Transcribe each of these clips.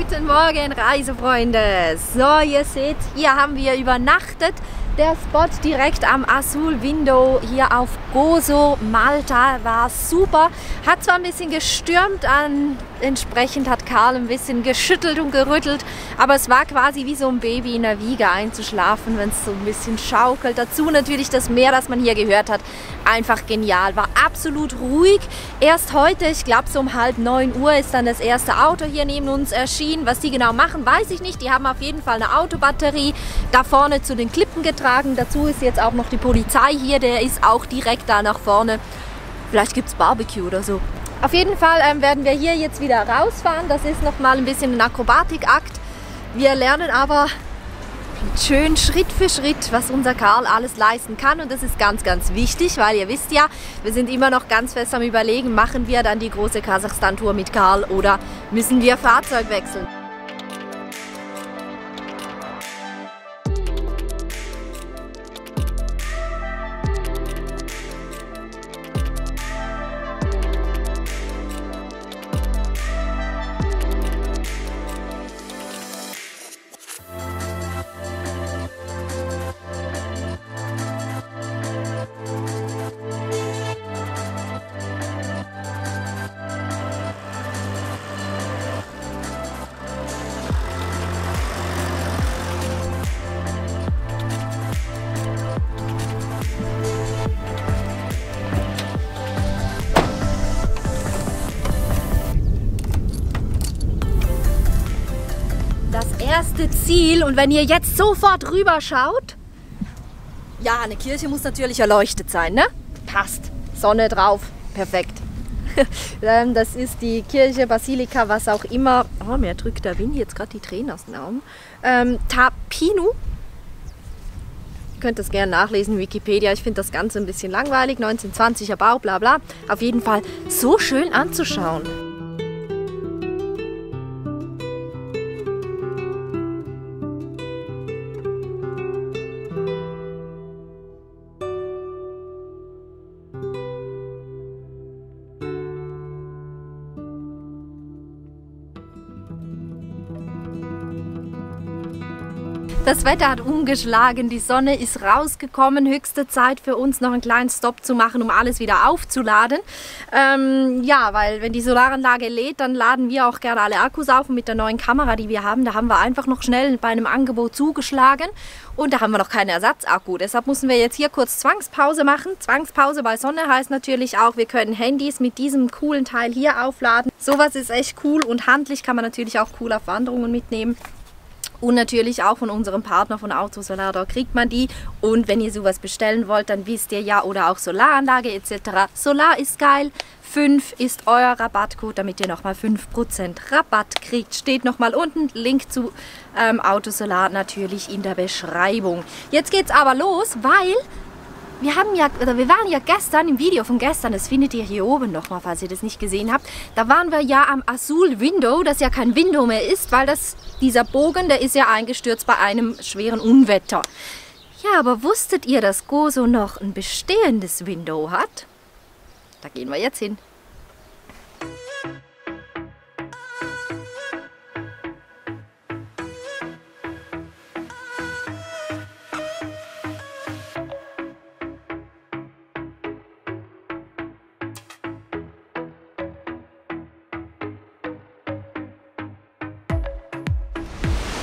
Guten Morgen, Reisefreunde! So, ihr seht, hier haben wir übernachtet. Der Spot direkt am Azul Window hier auf Gozo, Malta, war super. Hat zwar ein bisschen gestürmt, entsprechend hat Karl ein bisschen geschüttelt und gerüttelt, aber es war quasi wie so ein Baby in der Wiege einzuschlafen, wenn es so ein bisschen schaukelt. Dazu natürlich das Meer, das man hier gehört hat, einfach genial. War absolut ruhig. Erst heute, ich glaube so um 8:30 Uhr, ist dann das erste Auto hier neben uns erschienen. Was die genau machen, weiß ich nicht. Die haben auf jeden Fall eine Autobatterie da vorne zu den Klippen getragen. Dazu ist jetzt auch noch die Polizei hier, der ist auch direkt da nach vorne. Vielleicht gibt es Barbecue oder so. Auf jeden Fall werden wir hier jetzt wieder rausfahren. Das ist nochmal ein bisschen ein Akrobatikakt. Wir lernen aber schön Schritt für Schritt, was unser Karl alles leisten kann. Und das ist ganz, ganz wichtig, weil ihr wisst ja, wir sind immer noch ganz fest am Überlegen, machen wir dann die große Kasachstan-Tour mit Karl oder müssen wir Fahrzeug wechseln. Das erste Ziel, und wenn ihr jetzt sofort rüber schaut, ja, eine Kirche muss natürlich erleuchtet sein, ne? Passt. Sonne drauf, perfekt. Das ist die Kirche, Basilika, was auch immer. Oh, mir drückt der Wind jetzt gerade die Tränen aus den Augen. Tapinu. Ihr könnt das gerne nachlesen, Wikipedia. Ich finde das Ganze ein bisschen langweilig. 1920er Bau, bla bla. Auf jeden Fall so schön anzuschauen. Das Wetter hat umgeschlagen, die Sonne ist rausgekommen. Höchste Zeit für uns, noch einen kleinen Stopp zu machen, um alles wieder aufzuladen. Ja, weil wenn die Solaranlage lädt, dann laden wir auch gerne alle Akkus auf. Und mit der neuen Kamera, die wir haben, da haben wir einfach noch schnell bei einem Angebot zugeschlagen. Und da haben wir noch keinen Ersatzakku. Deshalb müssen wir jetzt hier kurz Zwangspause machen. Zwangspause bei Sonne heißt natürlich auch, wir können Handys mit diesem coolen Teil hier aufladen. Sowas ist echt cool und handlich kann man natürlich auch cool auf Wanderungen mitnehmen. Und natürlich auch von unserem Partner von Autosolar, da kriegt man die. Und wenn ihr sowas bestellen wollt, dann wisst ihr ja, oder auch Solaranlage etc. Solar ist geil. 5 ist euer Rabattcode, damit ihr nochmal 5% Rabatt kriegt. Steht nochmal unten, Link zu Autosolar natürlich in der Beschreibung. Jetzt geht's aber los, weil wir waren ja gestern im Video von gestern, das findet ihr hier oben nochmal, falls ihr das nicht gesehen habt. Da waren wir ja am Azul Window, das ja kein Window mehr ist, weil dieser Bogen, der ist ja eingestürzt bei einem schweren Unwetter. Ja, aber wusstet ihr, dass Gozo noch ein bestehendes Window hat? Da gehen wir jetzt hin.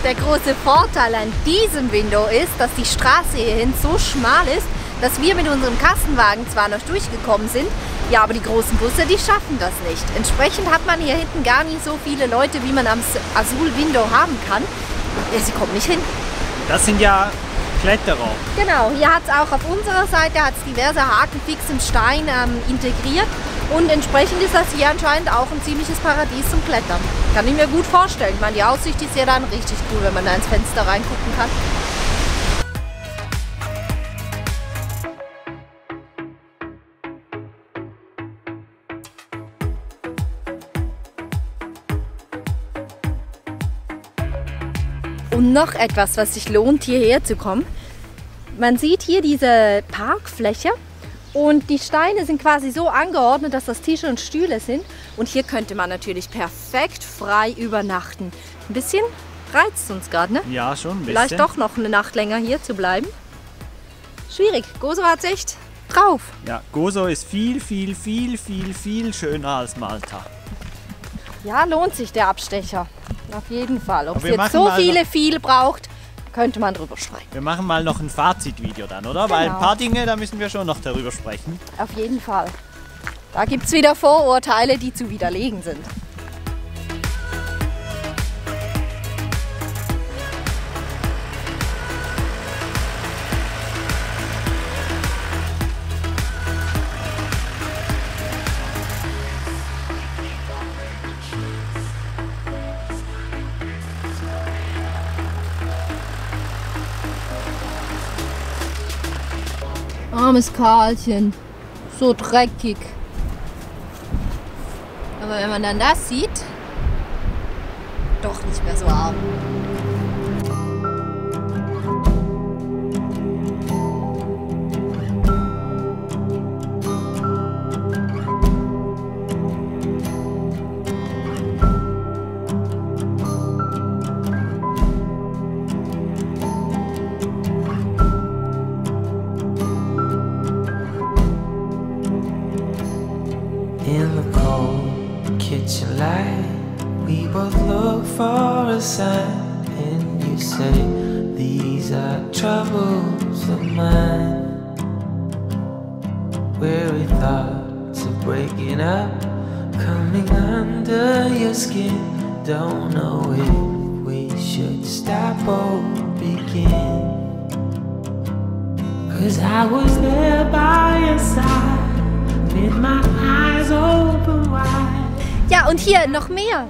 Der große Vorteil an diesem Window ist, dass die Straße hierhin so schmal ist, dass wir mit unserem Kastenwagen zwar noch durchgekommen sind, ja, aber die großen Busse, die schaffen das nicht. Entsprechend hat man hier hinten gar nicht so viele Leute, wie man am Azul Window haben kann. Ja, sie kommen nicht hin. Das sind ja Kletterer. Genau, hier hat es auch auf unserer Seite diverse Haken fix im Stein integriert. Und entsprechend ist das hier anscheinend auch ein ziemliches Paradies zum Klettern. Kann ich mir gut vorstellen. Ich meine, die Aussicht ist ja dann richtig cool, wenn man da ins Fenster reingucken kann. Und noch etwas, was sich lohnt, hierher zu kommen. Man sieht hier diese Parkfläche Und die Steine sind quasi so angeordnet, dass das Tische und Stühle sind. Und hier könnte man natürlich perfekt frei übernachten. Ein bisschen reizt uns gerade, ne? Ja, schon ein bisschen. Vielleicht doch noch eine Nacht länger hier zu bleiben. Schwierig. Gozo hat's echt drauf. Ja, Gozo ist viel schöner als Malta. Ja, lohnt sich der Abstecher. Auf jeden Fall. Ob es wir jetzt machen so mal viel braucht, könnte man drüber sprechen. Wir machen mal noch ein Fazitvideo dann, oder? Weil ein paar Dinge, da müssen wir schon noch darüber sprechen. Auf jeden Fall. Da gibt es wieder Vorurteile, die zu widerlegen sind. Armes Karlchen, so dreckig. Aber wenn man dann das sieht, doch nicht mehr so arm. In the cold kitchen light, we both look for a sign, and you say these are troubles of mine. Weary thoughts of breaking up, coming under your skin. Don't know if we should stop or begin. 'Cause I was there by your side. Ja, und hier noch mehr.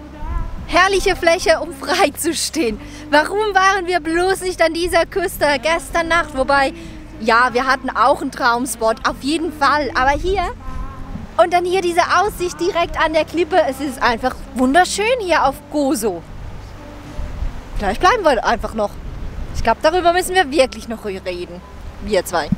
Herrliche Fläche, um frei zu stehen. Warum waren wir bloß nicht an dieser Küste gestern Nacht? Wobei, ja, wir hatten auch einen Traumspot, auf jeden Fall. Aber hier und dann hier diese Aussicht direkt an der Klippe. Es ist einfach wunderschön hier auf Gozo. Vielleicht bleiben wir einfach noch. Ich glaube, darüber müssen wir wirklich noch reden. Wir zwei.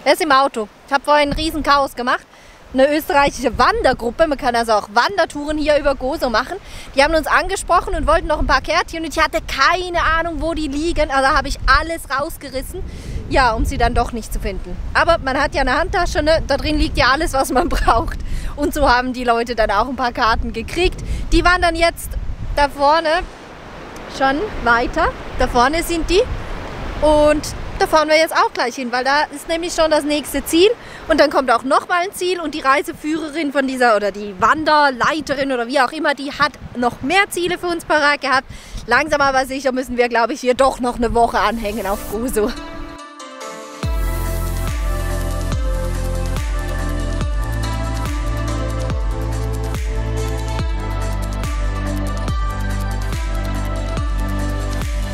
Er ist im Auto. Ich habe vorhin ein riesen Chaos gemacht. Eine österreichische Wandergruppe, man kann also auch Wandertouren hier über Gozo machen. Die haben uns angesprochen und wollten noch ein paar Kärtchen und ich hatte keine Ahnung, wo die liegen. Also habe ich alles rausgerissen, ja, um sie dann doch nicht zu finden. Aber man hat ja eine Handtasche, ne? Da drin liegt ja alles, was man braucht. Und so haben die Leute dann auch ein paar Karten gekriegt. Die waren dann jetzt da vorne schon weiter. Da vorne sind die und da fahren wir jetzt auch gleich hin, weil da ist nämlich schon das nächste Ziel und dann kommt auch noch mal ein Ziel und die Reiseführerin von dieser oder die Wanderleiterin oder wie auch immer, die hat noch mehr Ziele für uns parat gehabt. Langsam aber sicher müssen wir, glaube ich, hier doch noch eine Woche anhängen auf Gozo.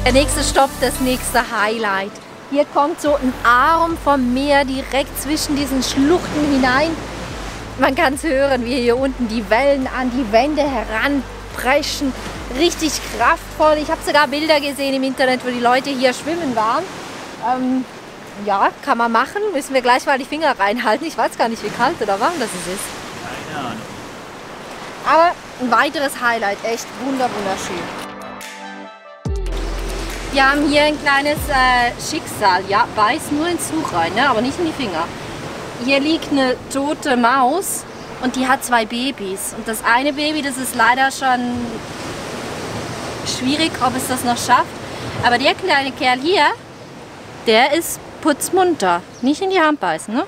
Der nächste Stopp, das nächste Highlight. Hier kommt so ein Arm vom Meer direkt zwischen diesen Schluchten hinein. Man kann es hören, wie hier unten die Wellen an die Wände heranpreschen. Richtig kraftvoll. Ich habe sogar Bilder gesehen im Internet, wo die Leute hier schwimmen waren. Ja, kann man machen. Müssen wir gleich mal die Finger reinhalten. Ich weiß gar nicht, wie kalt oder warm das ist. Keine Ahnung. Aber ein weiteres Highlight. Echt wunderschön. Wir haben hier ein kleines Schicksal, ja, beiß nur ins Tuch rein, ne? Aber nicht in die Finger. Hier liegt eine tote Maus und die hat 2 Babys. Und das eine Baby, das ist leider schon schwierig, ob es das noch schafft. Aber der kleine Kerl hier, der ist putzmunter. Nicht in die Hand beißen, ne?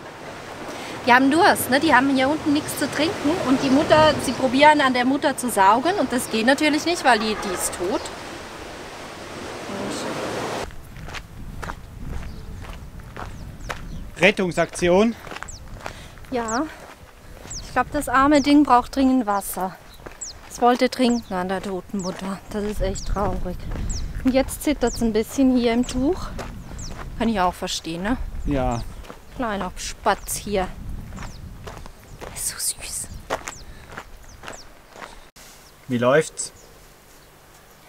Die haben Durst, ne? Die haben hier unten nichts zu trinken. Und die Mutter, sie probieren an der Mutter zu saugen. Und das geht natürlich nicht, weil die ist tot. Rettungsaktion. Ja, ich glaube, das arme Ding braucht dringend Wasser. Es wollte trinken an der toten Mutter. Das ist echt traurig. Und jetzt zittert es ein bisschen hier im Tuch. Kann ich auch verstehen, ne? Ja. Kleiner Spatz hier. Ist so süß. Wie läuft's?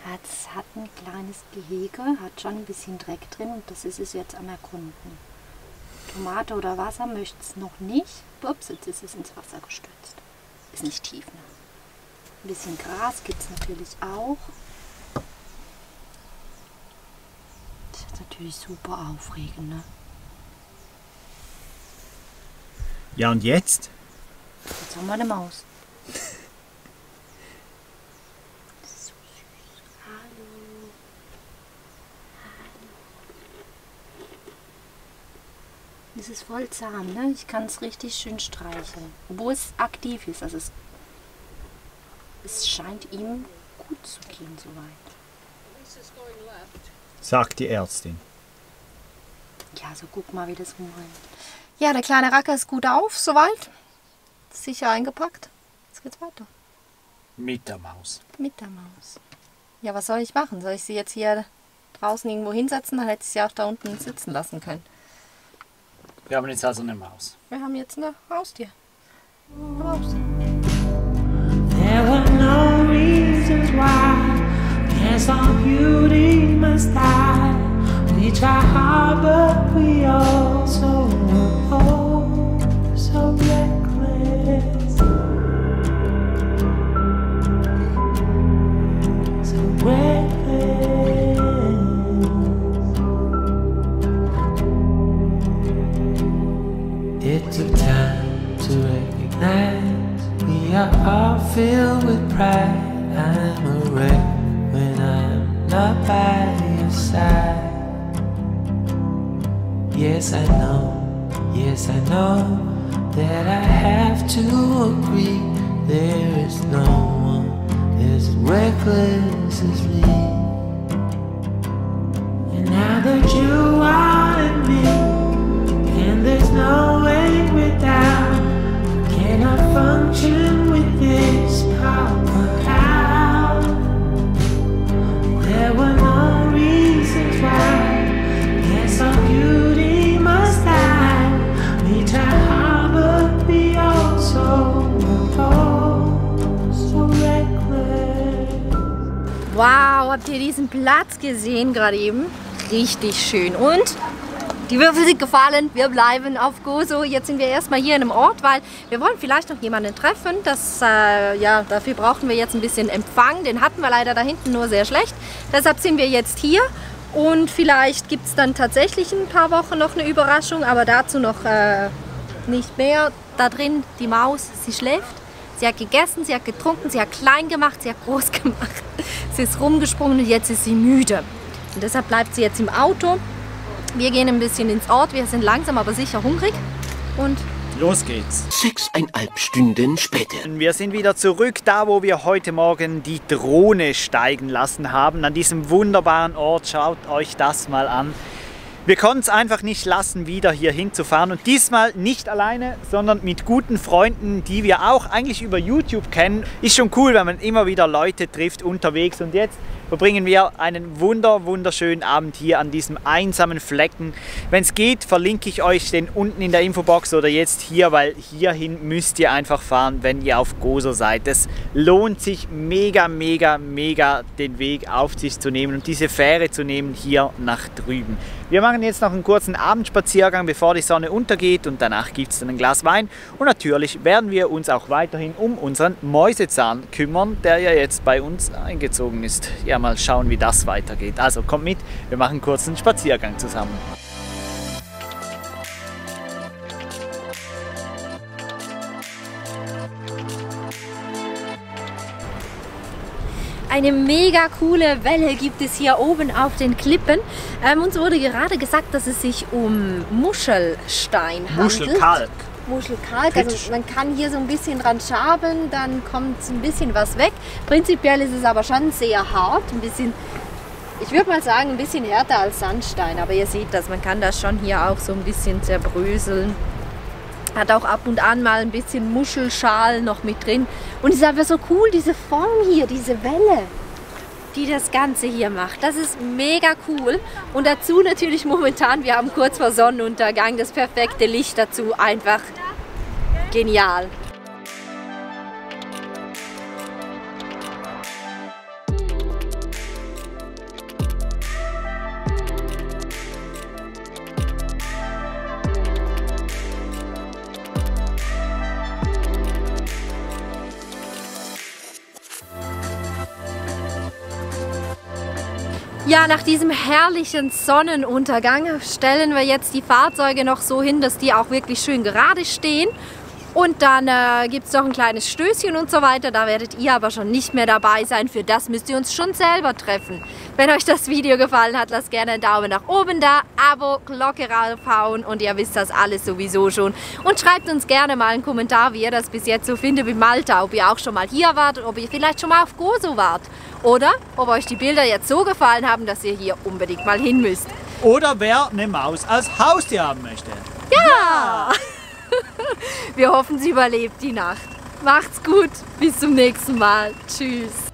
Ja, es hat ein kleines Gehege, hat schon ein bisschen Dreck drin und das ist es jetzt am Erkunden. Tomate oder Wasser möchte es noch nicht. Ups, jetzt ist es ins Wasser gestürzt. Ist nicht tief, ne? Ein bisschen Gras gibt es natürlich auch. Das ist natürlich super aufregend, ne? Ja, und jetzt? Jetzt haben wir eine Maus. So süß. Hallo. Es ist voll zahm, ne? Ich kann es richtig schön streicheln. Obwohl es aktiv ist. Also es scheint ihm gut zu gehen soweit. Sagt die Ärztin. Ja, so guck mal, wie das rumrennt. Ja, der kleine Racker ist gut auf, soweit. Sicher eingepackt. Jetzt geht's weiter. Mit der Maus. Mit der Maus. Ja, was soll ich machen? Soll ich sie jetzt hier draußen irgendwo hinsetzen? Dann hätte ich sie auch da unten sitzen lassen können. Wir haben jetzt also eine Maus. Wir haben jetzt eine Haustier. Eine Maus. There were no reasons why. Yes, all beauty must die. We try hard, but we also oh, so reckless. So reckless. It took time to recognize we are all filled with pride. I'm a wreck when I'm not by your side. Yes, I know that I have to agree. There is no one as reckless as me. And now that you are in me, and there's no way without, cannot function with this power out. There were no reasons why. Yes, our beauty must die. We try hard, but we also so reckless. Wow, habt ihr diesen Platz gesehen gerade eben? Richtig schön. Und die Würfel sind gefallen. Wir bleiben auf Gozo. Jetzt sind wir erstmal hier in einem Ort, weil wir wollen vielleicht noch jemanden treffen. Ja, dafür brauchen wir jetzt ein bisschen Empfang. Den hatten wir leider da hinten nur sehr schlecht. Deshalb sind wir jetzt hier. Und vielleicht gibt es dann tatsächlich in ein paar Wochen noch eine Überraschung, aber dazu noch nicht mehr. Da drin die Maus, sie schläft. Sie hat gegessen, sie hat getrunken, sie hat klein gemacht, sie hat groß gemacht. Sie ist rumgesprungen und jetzt ist sie müde. Und deshalb bleibt sie jetzt im Auto. Wir gehen ein bisschen ins Ort, wir sind langsam aber sicher hungrig. Und los geht's. 6,5 Stunden später. Wir sind wieder zurück, da wo wir heute Morgen die Drohne steigen lassen haben. An diesem wunderbaren Ort, schaut euch das mal an. Wir konnten es einfach nicht lassen, wieder hier hinzufahren. Und diesmal nicht alleine, sondern mit guten Freunden, die wir auch eigentlich über YouTube kennen. Ist schon cool, wenn man immer wieder Leute trifft unterwegs. Und jetzt verbringen wir einen wunderschönen Abend hier an diesem einsamen Flecken. Wenn es geht, verlinke ich euch den unten in der Infobox oder jetzt hier, weil hierhin müsst ihr einfach fahren, wenn ihr auf Gozo seid. Es lohnt sich mega den Weg auf sich zu nehmen und diese Fähre zu nehmen hier nach drüben. Wir machen jetzt noch einen kurzen Abendspaziergang, bevor die Sonne untergeht, und danach gibt es dann ein Glas Wein. Und natürlich werden wir uns auch weiterhin um unseren Mäusezahn kümmern, der ja jetzt bei uns eingezogen ist. Ja, mal schauen, wie das weitergeht. Also kommt mit, wir machen einen kurzen Spaziergang zusammen. eine mega coole Welle gibt es hier oben auf den Klippen. Uns wurde gerade gesagt, dass es sich um Muschelstein handelt. Muschelkalk. Muschelkalk, also man kann hier so ein bisschen dran schaben, dann kommt ein bisschen was weg. Prinzipiell ist es aber schon sehr hart, ein bisschen, ich würde mal sagen, ein bisschen härter als Sandstein. Aber ihr seht das, man kann das schon hier auch so ein bisschen zerbröseln. Hat auch ab und an mal ein bisschen Muschelschal noch mit drin. Und es ist einfach so cool, diese Form hier, diese Welle, die das Ganze hier macht. Das ist mega cool. Und dazu natürlich momentan, wir haben kurz vor Sonnenuntergang, das perfekte Licht dazu, einfach genial. Ja, nach diesem herrlichen Sonnenuntergang stellen wir jetzt die Fahrzeuge noch so hin, dass die auch wirklich schön gerade stehen. Und dann gibt es noch ein kleines Stößchen und so weiter. Da werdet ihr aber schon nicht mehr dabei sein. Für das müsst ihr uns schon selber treffen. Wenn euch das Video gefallen hat, lasst gerne einen Daumen nach oben da, Abo, Glocke raufhauen und ihr wisst das alles sowieso schon. Und schreibt uns gerne mal einen Kommentar, wie ihr das bis jetzt so findet mit Malta. Ob ihr auch schon mal hier wart, ob ihr vielleicht schon mal auf Gozo wart. Oder ob euch die Bilder jetzt so gefallen haben, dass ihr hier unbedingt mal hin müsst. Oder wer eine Maus als Haustier haben möchte. Ja! Wir hoffen, sie überlebt die Nacht. Macht's gut, bis zum nächsten Mal. Tschüss.